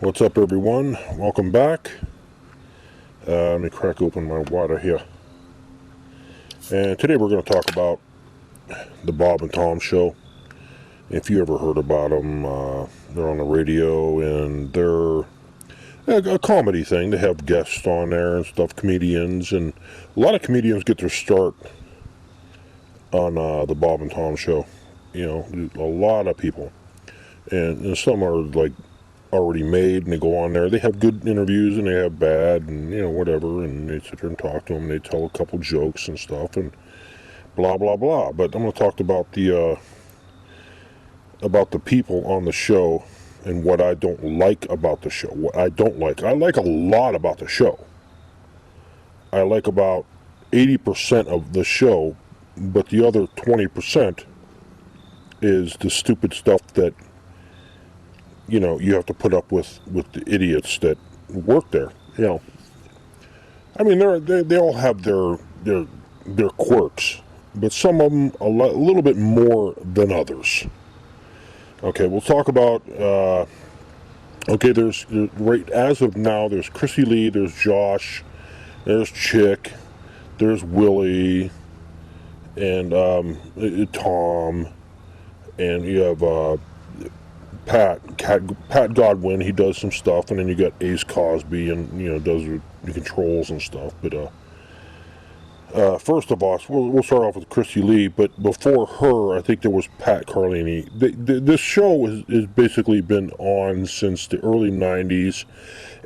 What's up, everyone? Welcome back. Let me crack open my water here. And today we're going to talk about the Bob and Tom Show. If you ever heard about them, they're on the radio and they're a comedy thing. They have guests on there and stuff, comedians, and a lot of comedians get their start on the Bob and Tom Show. You know, a lot of people, and some are like already made, and they go on there. They have good interviews and they have bad, and whatever, and they sit there and talk to them, and they tell a couple jokes and stuff, and blah blah blah. But I'm going to talk about the people on the show and what I don't like about the show. What I don't like. I like a lot about the show. I like about 80% of the show, but the other 20% is the stupid stuff that you have to put up with the idiots that work there. I mean, they all have their quirks, but some of them a little bit more than others. Okay, we'll talk about. There's right as of now. There's Chrissy Lee. There's Josh. There's Chick. There's Willie, and Tom, and you have Pat Godwin. He does some stuff, and then you got Ace Cosby, and does the controls and stuff. But first of all, we'll start off with Chrissy Lee. But before her, I think there was Pat Carlini. This show has basically been on since the early '90s,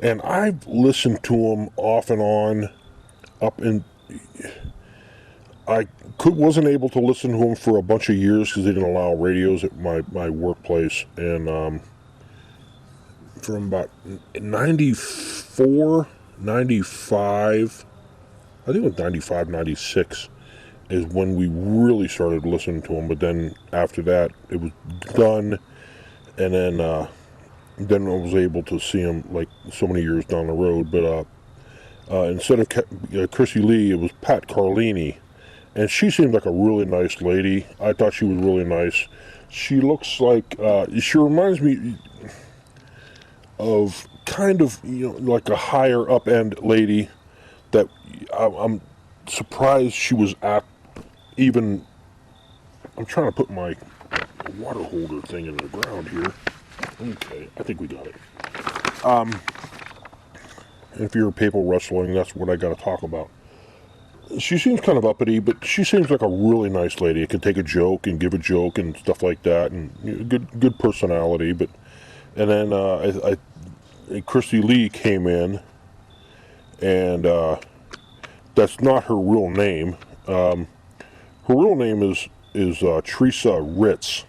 and I've listened to them off and on. Wasn't able to listen to them for a bunch of years because they didn't allow radios at my workplace, and from about 94, 95, I think it was 95, 96 is when we really started listening to them. But then after that, it was done, and then I was able to see them like so many years down the road. But instead of Chrissy Lee, it was Pat Carlini. And she seemed like a really nice lady. I thought she was really nice. She looks like, she reminds me of kind of, like a higher up end lady that I'm surprised she was at even. I'm trying to put my water holder thing in the ground here. Okay, I think we got it. If you're people wrestling, that's what I got to talk about. She seems kind of uppity, but she seems like a really nice lady. It can take a joke and give a joke and stuff like that, and good personality. But and then Chrissy Lee came in, and that's not her real name. Her real name is Teresa Ritz,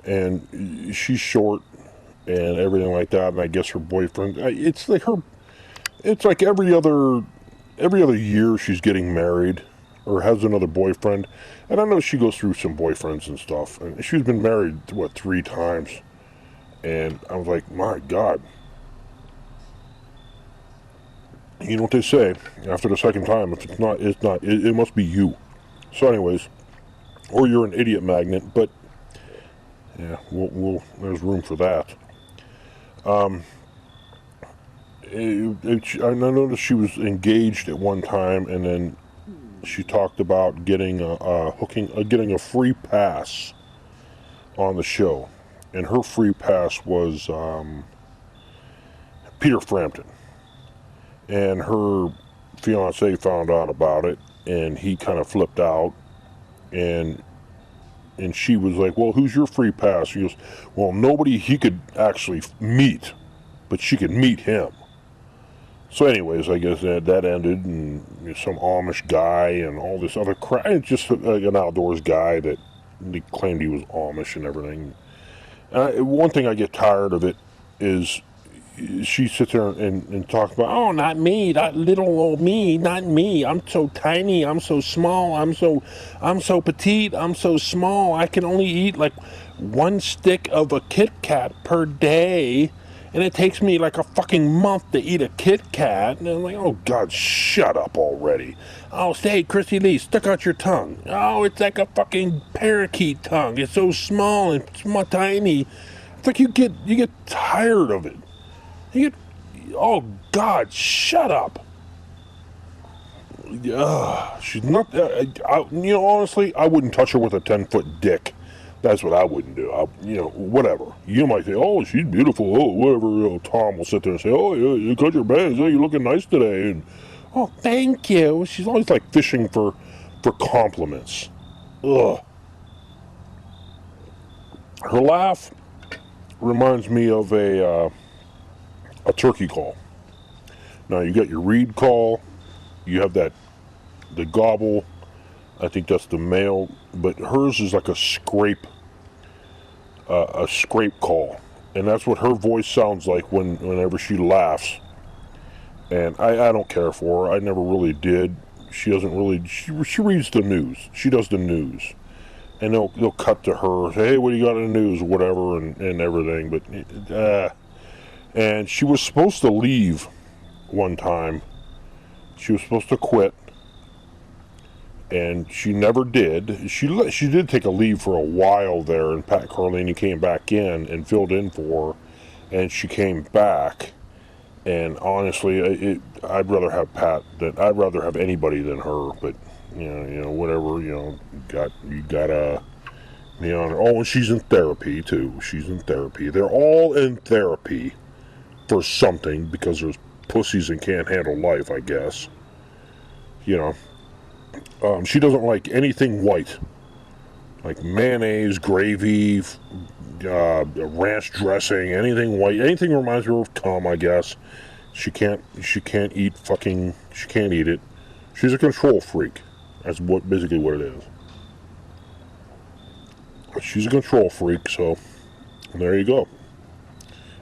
and she's short and everything like that. And I guess her boyfriend. It's like every other year she's getting married or has another boyfriend. And I know she goes through some boyfriends and stuff. And she's been married, 3 times. And I was like, my God. You know what they say? After the second time, if it's not. It must be you. So anyways, or you're an idiot magnet. But, yeah, there's room for that. I noticed she was engaged at one time, and then she talked about getting getting a free pass on the show, and her free pass was Peter Frampton, and her fiance found out about it, and he kind of flipped out, and she was like, "Well, who's your free pass?" He goes, "Well, nobody he could actually meet, but she could meet him." So anyways, I guess that ended, and some Amish guy and all this other crap. It's just an outdoors guy that they claimed he was Amish and everything. One thing I get tired of it is she sits there and talks about, "Oh, not me, that little old me, not me. I'm so tiny, I'm so small, I'm so petite, I'm so small. I can only eat like 1 stick of a Kit Kat per day. And it takes me like a fucking month to eat a Kit Kat." And I'm like, oh, God, shut up already. "Oh, say, Chrissy Lee, stick out your tongue." "Oh, it's like a fucking parakeet tongue. It's so small and tiny." It's like you get tired of it. Oh, God, shut up. She's not. Honestly, I wouldn't touch her with a 10-foot dick. That's what I wouldn't do. Whatever. You might say, "Oh, she's beautiful." Oh, whatever. Tom will sit there and say, "Oh, yeah, you cut your bangs. Oh, you're looking nice today." And oh, thank you. She's always like fishing for compliments. Ugh. Her laugh reminds me of a turkey call. Now you got your reed call. You have the gobble. I think that's the male, but hers is like a scrape call, and that's what her voice sounds like whenever she laughs. And I don't care for her. I never really did. She doesn't really. She reads the news. She does the news, and they'll cut to her, say, "Hey, what do you got in the news?" or whatever, and everything. But and she was supposed to leave one time. She was supposed to quit, and she never did. She did take a leave for a while there, and Pat Carlini came back in and filled in for her, and she came back. And honestly, I'd rather have Pat I'd rather have anybody than her. But whatever. You gotta. Oh, and she's in therapy too. She's in therapy. They're all in therapy for something because there's pussies and can't handle life, I guess. She doesn't like anything white, like mayonnaise, gravy, ranch dressing, anything white. Anything reminds her of cum, I guess. She can't eat she can't eat it. She's a control freak. That's basically what it is. She's a control freak, so there you go.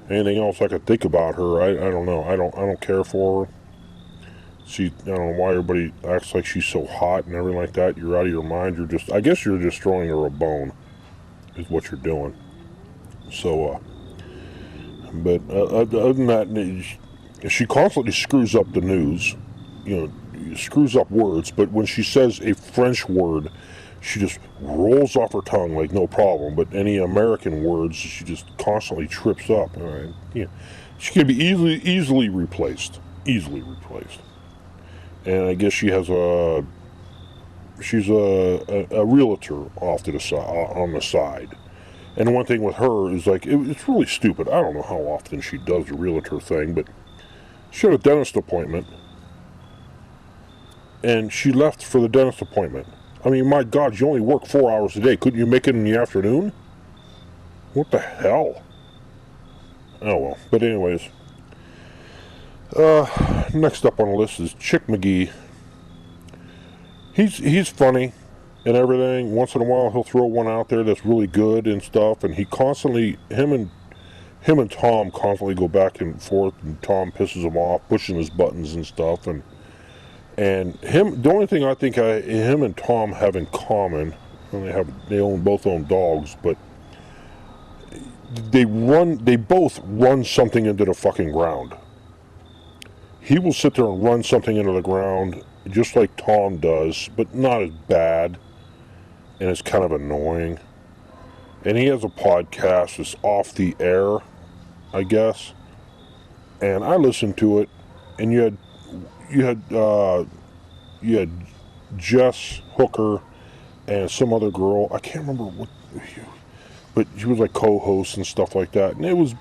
Anything else I could think about her? I don't know. I don't care for her. I don't know why everybody acts like she's so hot and everything like that. You're out of your mind. I guess you're just throwing her a bone, is what you're doing. So, but other than that, she constantly screws up the news. Screws up words. But when she says a French word, she just rolls off her tongue like no problem. But any American words, she just constantly trips up. She can be easily replaced. Easily replaced. And I guess she's a realtor off to the side, on the side. And one thing with her is like it's really stupid. I don't know how often she does the realtor thing, but she had a dentist appointment, and she left for the dentist appointment. I mean, my God, you only work 4 hours a day. Couldn't you make it in the afternoon? What the hell? Oh well. But anyways. Next up on the list is Chick McGee. He's funny and everything. Once in a while he'll throw one out there that's really good and stuff, and him and Tom constantly go back and forth, and Tom pisses him off, pushing his buttons and stuff, and the only thing I think him and Tom have in common, and they both own dogs, but they both run something into the fucking ground. He will sit there and run something into the ground just like Tom does, but not as bad, and it's kind of annoying. And he has a podcast that's off the air, I guess, and I listened to it, and you had Jess Hooker and some other girl, I can't remember what, but she was like co-host and stuff like that, and it was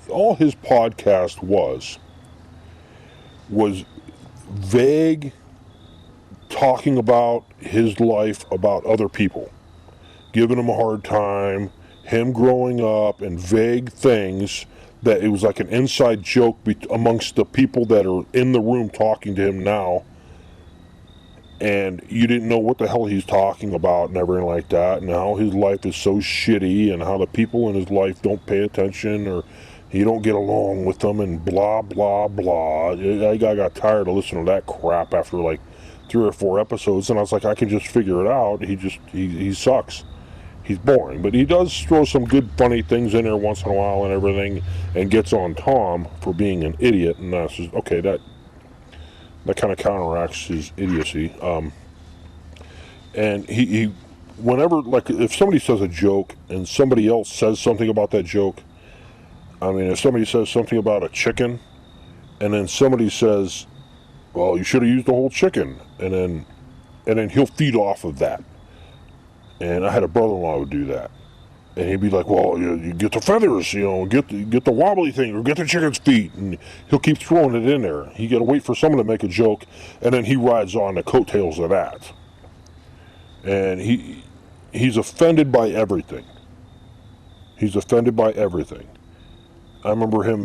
all his podcast was vague, talking about his life, about other people, giving him a hard time, him growing up, and vague things that it was like an inside joke amongst the people that are in the room talking to him now, and you didn't know what the hell he's talking about and everything like that, and how his life is so shitty, and how the people in his life don't pay attention, or he don't get along with them, and blah, blah, blah. I got tired of listening to that crap after like 3 or 4 episodes, and I was like, I can just figure it out. He sucks. He's boring. But he does throw some good, funny things in there once in a while and everything, and gets on Tom for being an idiot, and that's just, okay, that kind of counteracts his idiocy. And he whenever, like, if somebody says a joke and somebody else says something about that joke, I mean, if somebody says something about a chicken, and then somebody says, well, you should have used the whole chicken, and then he'll feed off of that. And I had a brother-in-law who would do that. And he'd be like, well, you get the feathers, get the wobbly thing, or get the chicken's feet. And he'll keep throwing it in there. You got to wait for someone to make a joke, and then he rides on the coattails of that. And he's offended by everything. He's offended by everything. I remember him,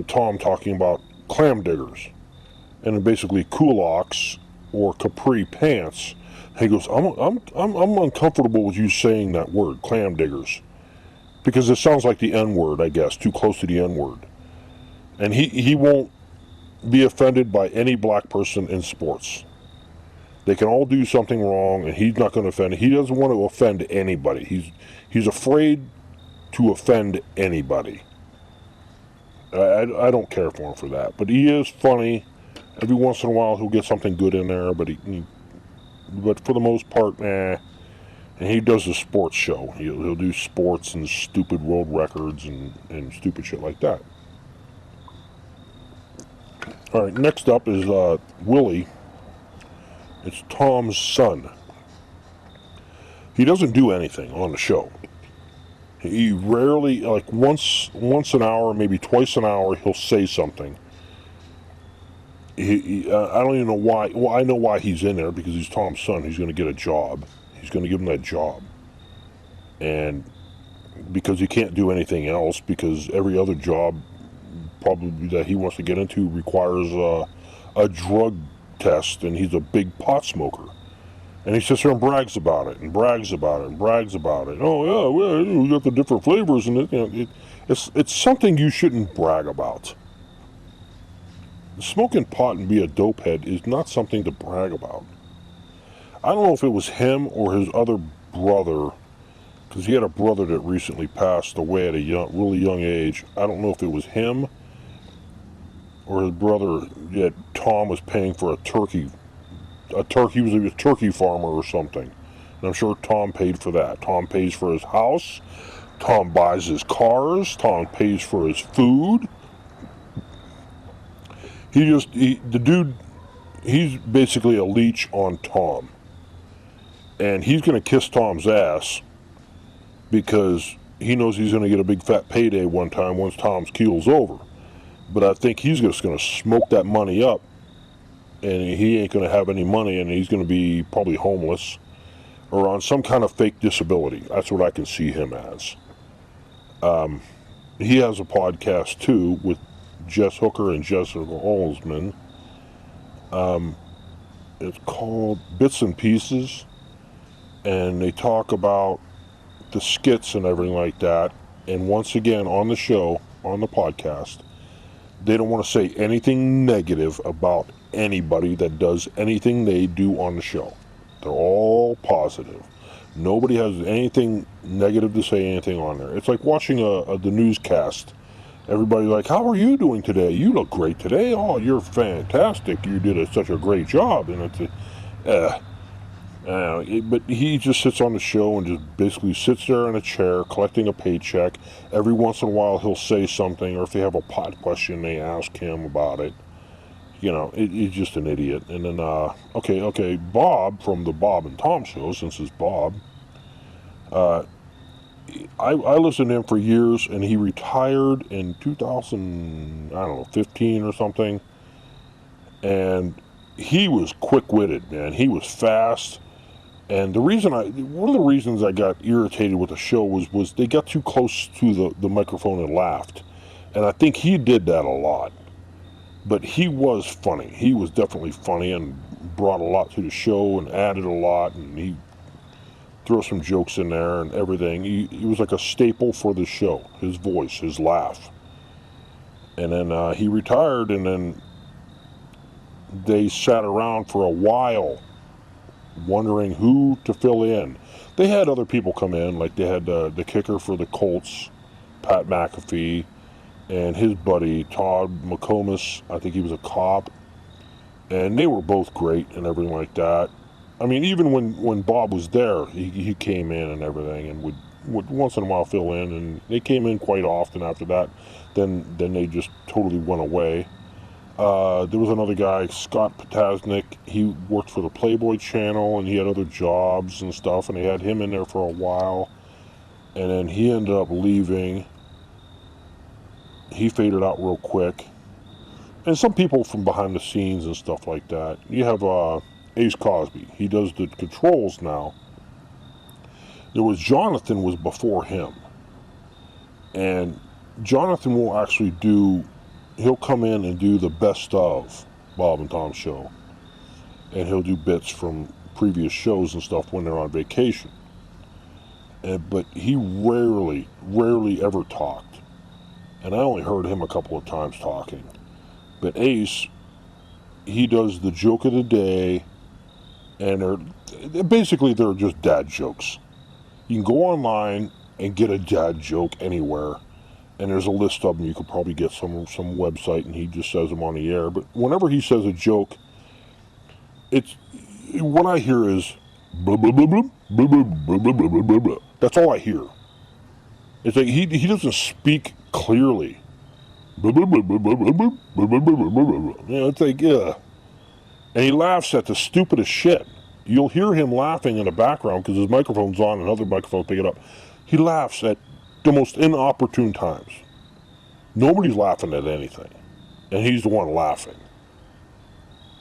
Tom, talking about clam diggers, and then basically culottes or capri pants. He goes, I'm uncomfortable with you saying that word, clam diggers, because it sounds like the N-word, I guess, too close to the N-word. And he won't be offended by any black person in sports. They can all do something wrong, and he's not going to offend. He doesn't want to offend anybody. He's afraid to offend anybody. I don't care for him for that, but he is funny. Every once in a while, he'll get something good in there, but but for the most part, nah. And he does a sports show. He'll do sports and stupid world records and stupid shit like that. All right, next up is Willie. It's Tom's son. He doesn't do anything on the show. He rarely, like once an hour, maybe twice an hour, he'll say something. I don't even know why. Well, I know why he's in there, because he's Tom's son. He's going to get a job. He's going to give him that job. And because he can't do anything else, because every other job probably that he wants to get into requires a drug test, and he's a big pot smoker. And he sits there and brags about it, and brags about it, and brags about it. Oh, yeah, well, we got the different flavors, and it's something you shouldn't brag about. Smoking pot and be a dopehead is not something to brag about. I don't know if it was him or his other brother, because he had a brother that recently passed away at a really young age. I don't know if it was him or his brother that Tom was paying for a turkey. He was a turkey farmer or something. And I'm sure Tom paid for that. Tom pays for his house. Tom buys his cars. Tom pays for his food. The dude, he's basically a leech on Tom. And he's going to kiss Tom's ass because he knows he's going to get a big fat payday one time once Tom's keel's over. But I think he's just going to smoke that money up, and he ain't going to have any money, and he's going to be probably homeless or on some kind of fake disability. That's what I can see him as. He has a podcast, too, with Jess Hooker and Jessica Holzman. It's called Bits and Pieces, and they talk about the skits and everything like that. And once again, on the show, on the podcast, they don't want to say anything negative about anybody that does anything they do on the show. They're all positive. Nobody has anything negative to say anything on there. It's like watching the newscast. Everybody's like, how are you doing today? You look great today. Oh, you're fantastic. You did such a great job. And it's but he just sits on the show and just basically sits there in a chair collecting a paycheck. Every once in a while he'll say something, or if they have a pot question, they ask him about it. He's just an idiot. And then, okay, Bob from the Bob and Tom show, since it's Bob, I listened to him for years, and he retired in 2015 or something. And he was quick-witted, man. He was fast. And one of the reasons I got irritated with the show was they got too close to the microphone and laughed. And I think he did that a lot. But he was funny. He was definitely funny and brought a lot to the show and added a lot. And he threw some jokes in there and everything. He was like a staple for the show. His voice, his laugh. And then he retired, and then they sat around for a while wondering who to fill in. They had other people come in, like they had the kicker for the Colts, Pat McAfee, and his buddy Todd McComas. I think he was a cop, and they were both great and everything like that. I mean, even when Bob was there, he came in and everything and would would once in a while fill in, and they came in quite often after that. Then they just totally went away. There was another guy, Scott Potasnik. He worked for the Playboy Channel, and he had other jobs and stuff, and they had him in there for a while. And then he ended up leaving. He faded out real quick. And some people from behind the scenes and stuff like that. You have Ace Cosby. He does the controls now. There was Jonathan was before him. And Jonathan will actually he'll come in and do the best of Bob and Tom show. And he'll do bits from previous shows and stuff when they're on vacation. But he rarely ever talked. And I only heard him a couple of times talking. But Ace, he does the joke of the day, and they're just dad jokes. You can go online and get a dad joke anywhere, and there's a list of them. You could probably get some website, and he just says them on the air. But whenever he says a joke, what I hear is blah blah blah blah blah blah blah blah blah blah blah. That's all I hear. It's like he doesn't speak clearly. Blah blah blah blah blah blah blah blah blah blah. You know, it's like yeah, and he laughs at the stupidest shit. You'll hear him laughing in the background because his microphone's on and other microphones pick it up. He laughs at the most inopportune times. Nobody's laughing at anything, and he's the one laughing.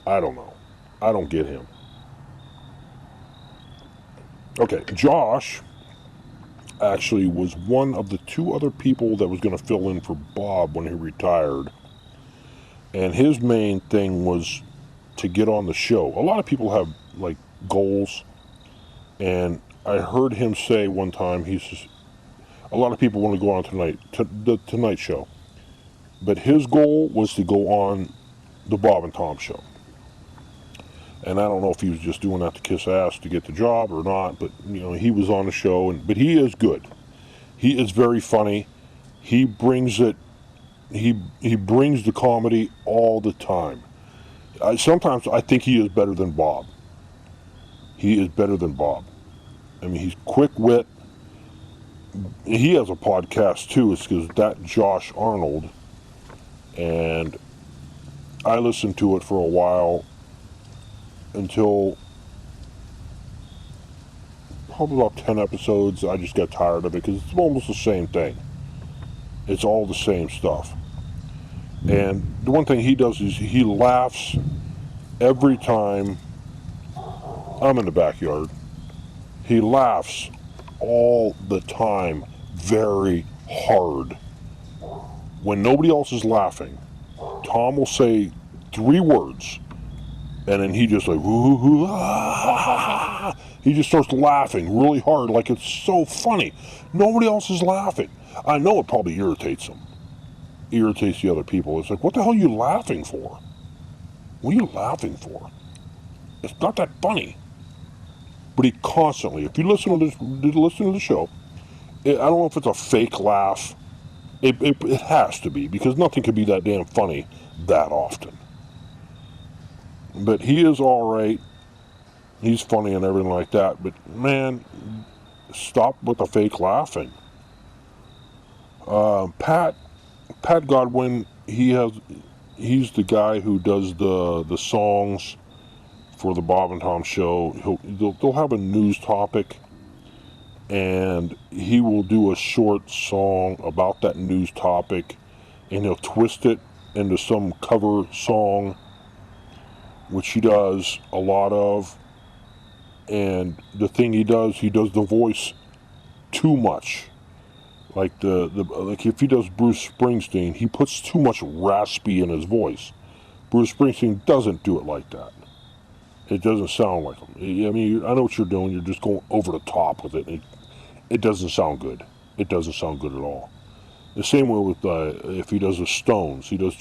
I don't know. I don't get him. Okay, Josh actually was one of the two other people that was going to fill in for Bob when he retired. And his main thing was to get on the show. A lot of people have, like, goals. And I heard him say one time, he says, a lot of people want to go on the Tonight Show. But his goal was to go on the Bob and Tom show. And I don't know if he was just doing that to kiss ass to get the job or not, but you know, he was on the show, but he is good. He is very funny. He brings it. He brings the comedy all the time. Sometimes I think he is better than Bob. He is better than Bob. I mean, he's quick wit. He has a podcast too. It's because that Josh Arnold, and I listened to it for a while. Until probably about 10 episodes, I just got tired of it because it's almost the same thing. It's all the same stuff. And the one thing he does is he laughs every time I'm in the backyard. He laughs all the time very hard. When nobody else is laughing, Tom will say 3 words. And then he just like, ooh, ah. He just starts laughing really hard, like it's so funny. Nobody else is laughing. I know it probably irritates him. Irritates the other people. It's like, what the hell are you laughing for? What are you laughing for? It's not that funny. But he constantly, if you listen to the show, I don't know if it's a fake laugh. It has to be, because nothing could be that damn funny that often. But he is all right. He's funny and everything like that. But man, stop with the fake laughing. Pat Godwin, he's the guy who does the songs for the Bob and Tom show. They'll have a news topic, and he will do a short song about that news topic, and he'll twist it into some cover song, which he does a lot of. And the thing he does the voice too much. Like like if he does Bruce Springsteen, he puts too much raspy in his voice. Bruce Springsteen doesn't do it like that. It doesn't sound like him. I mean, I know what you're doing. You're just going over the top with it. It doesn't sound good. It doesn't sound good at all. The same way with if he does the Stones, he does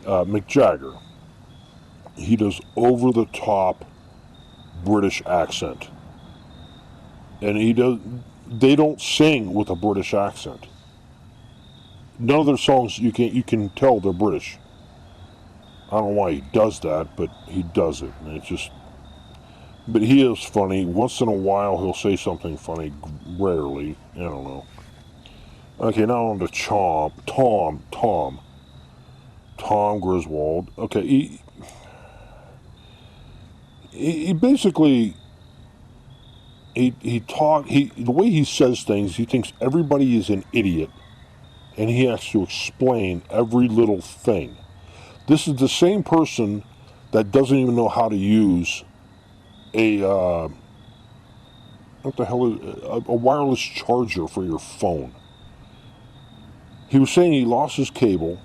Mick Jagger. He does over-the-top British accent. And they don't sing with a British accent. None of their songs, you can tell they're British. I don't know why he does that, but he does it. And it's just, But he is funny. Once in a while, he'll say something funny. Rarely. I don't know. Okay, now on to Tom Griswold. Okay, he basically the way he says things, he thinks everybody is an idiot, and he has to explain every little thing. This is the same person that doesn't even know how to use a what the hell is a wireless charger for your phone. He was saying he lost his cable